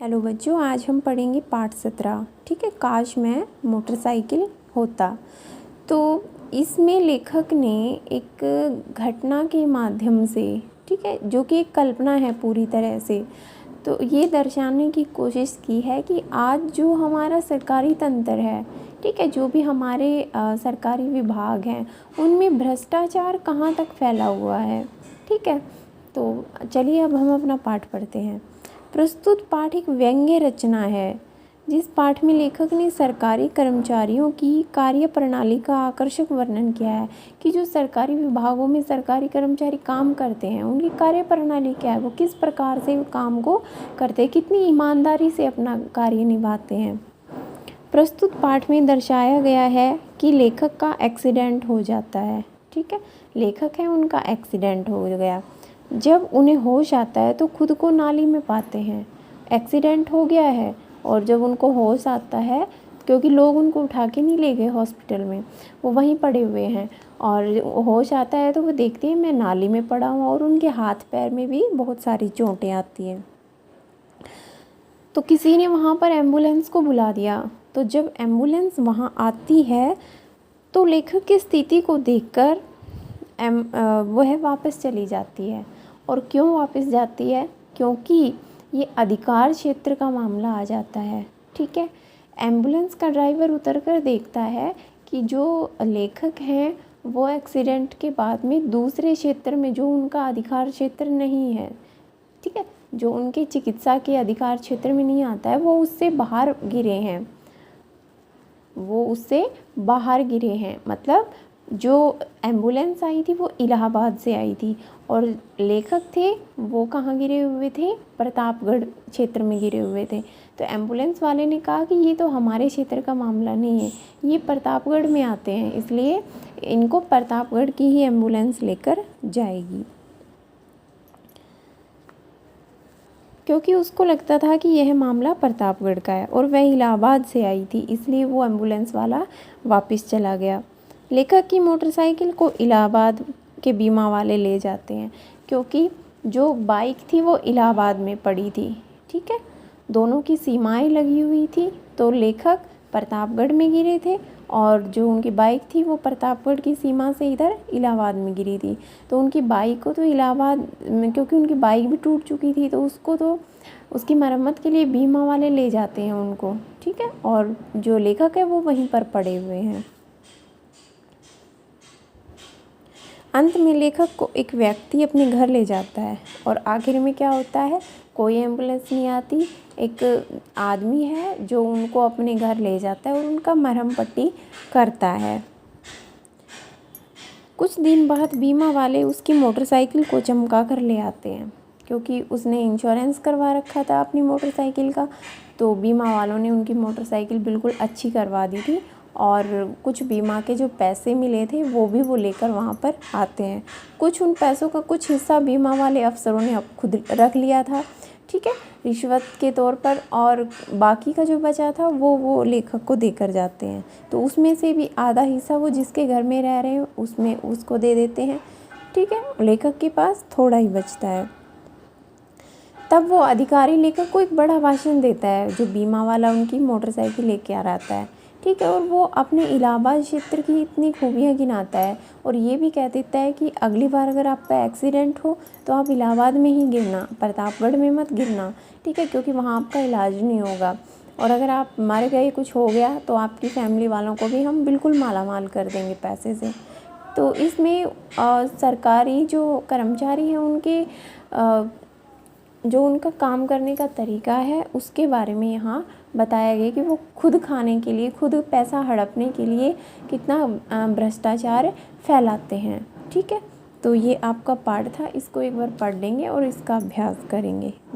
Hello बच्चों, आज हम पढ़ेंगे पाठ 17। ठीक है, काश मैं मोटरसाइकिल होता। तो इसमें लेखक ने एक घटना के माध्यम से, ठीक है, जो कि एक कल्पना है पूरी तरह से, तो ये दर्शाने की कोशिश की है कि आज जो हमारा सरकारी तंत्र है, ठीक है, जो भी हमारे सरकारी विभाग हैं, उनमें भ्रष्टाचार कहाँ तक फैला हुआ है। ठीक है, तो चलिए अब हम अपना पाठ पढ़ते हैं। प्रस्तुत पाठ एक व्यंग्य रचना है, जिस पाठ में लेखक ने सरकारी कर्मचारियों की कार्य प्रणाली का आकर्षक वर्णन किया है कि जो सरकारी विभागों में सरकारी कर्मचारी काम करते हैं, उनकी कार्य प्रणाली क्या है, वो किस प्रकार से काम को करते हैं, कितनी ईमानदारी से अपना कार्य निभाते हैं। प्रस्तुत पाठ में दर्शाया गया है कि लेखक का एक्सीडेंट हो जाता है। ठीक है, लेखक है, उनका एक्सीडेंट हो गया। जब उन्हें होश आता है तो खुद को नाली में पाते हैं। एक्सीडेंट हो गया है और जब उनको होश आता है, क्योंकि लोग उनको उठा के नहीं ले गए हॉस्पिटल में, वो वहीं पड़े हुए हैं, और होश आता है तो वो देखते हैं मैं नाली में पड़ा हूँ, और उनके हाथ पैर में भी बहुत सारी चोटें आती हैं। तो किसी ने वहाँ पर एम्बुलेंस को बुला दिया। तो जब एम्बुलेंस वहाँ आती है तो लेखक की स्थिति को देखकर वह वापस चली जाती है। और क्यों वापस जाती है? क्योंकि ये अधिकार क्षेत्र का मामला आ जाता है। ठीक है, एम्बुलेंस का ड्राइवर उतरकर देखता है कि जो लेखक हैं वो एक्सीडेंट के बाद में दूसरे क्षेत्र में, जो उनका अधिकार क्षेत्र नहीं है, ठीक है, जो उनके चिकित्सा के अधिकार क्षेत्र में नहीं आता है, वो उससे बाहर गिरे हैं। मतलब जो एम्बुलेंस आई थी वो इलाहाबाद से आई थी, और लेखक थे वो कहाँ गिरे हुए थे? प्रतापगढ़ क्षेत्र में गिरे हुए थे। तो एम्बुलेंस वाले ने कहा कि ये तो हमारे क्षेत्र का मामला नहीं है, ये प्रतापगढ़ में आते हैं, इसलिए इनको प्रतापगढ़ की ही एम्बुलेंस लेकर जाएगी। क्योंकि उसको लगता था कि यह मामला प्रतापगढ़ का है और वह इलाहाबाद से आई थी, इसलिए वो एम्बुलेंस वाला वापस चला गया। लेखक की मोटरसाइकिल को इलाहाबाद के बीमा वाले ले जाते हैं, क्योंकि जो बाइक थी वो इलाहाबाद में पड़ी थी। ठीक है, दोनों की सीमाएं लगी हुई थी। तो लेखक प्रतापगढ़ में गिरे थे और जो उनकी बाइक थी वो प्रतापगढ़ की सीमा से इधर इलाहाबाद में गिरी थी। तो उनकी बाइक को तो इलाहाबाद में, क्योंकि उनकी बाइक भी टूट चुकी थी, तो उसको तो उसकी मरम्मत के लिए बीमा वाले ले जाते हैं उनको। ठीक है, और जो लेखक है वो वहीं पर पड़े हुए हैं। अंत में लेखक को एक व्यक्ति अपने घर ले जाता है, और आखिर में क्या होता है? कोई एम्बुलेंस नहीं आती, एक आदमी है जो उनको अपने घर ले जाता है और उनका मरहम पट्टी करता है। कुछ दिन बाद बीमा वाले उसकी मोटरसाइकिल को चमका कर ले आते हैं, क्योंकि उसने इंश्योरेंस करवा रखा था अपनी मोटरसाइकिल का। तो बीमा वालों ने उनकी मोटरसाइकिल बिल्कुल अच्छी करवा दी थी, और कुछ बीमा के जो पैसे मिले थे वो भी वो लेकर वहाँ पर आते हैं। कुछ उन पैसों का कुछ हिस्सा बीमा वाले अफसरों ने अब खुद रख लिया था, ठीक है, रिश्वत के तौर पर, और बाकी का जो बचा था वो लेखक को देकर जाते हैं। तो उसमें से भी आधा हिस्सा वो जिसके घर में रह रहे हैं उसमें उसको दे देते हैं। ठीक है, लेखक के पास थोड़ा ही बचता है। तब वो अधिकारी लेखक को एक बड़ा भाषण देता है, जो बीमा वाला उनकी मोटरसाइकिल लेके आ रहा है। ठीक है, और वो अपने इलाहाबाद क्षेत्र की इतनी खूबियाँ गिनाता है, और ये भी कह देता है कि अगली बार अगर आपका एक्सीडेंट हो तो आप इलाहाबाद में ही गिरना, प्रतापगढ़ में मत गिरना। ठीक है, क्योंकि वहाँ आपका इलाज नहीं होगा, और अगर आप मर गए, कुछ हो गया, तो आपकी फैमिली वालों को भी हम बिल्कुल मालामाल कर देंगे पैसे से। तो इसमें सरकारी जो कर्मचारी हैं उनके जो उनका काम करने का तरीका है उसके बारे में यहाँ बताया गया कि वो खुद खाने के लिए, खुद पैसा हड़पने के लिए कितना भ्रष्टाचार फैलाते हैं। ठीक है, तो ये आपका पाठ था, इसको एक बार पढ़ लेंगे और इसका अभ्यास करेंगे।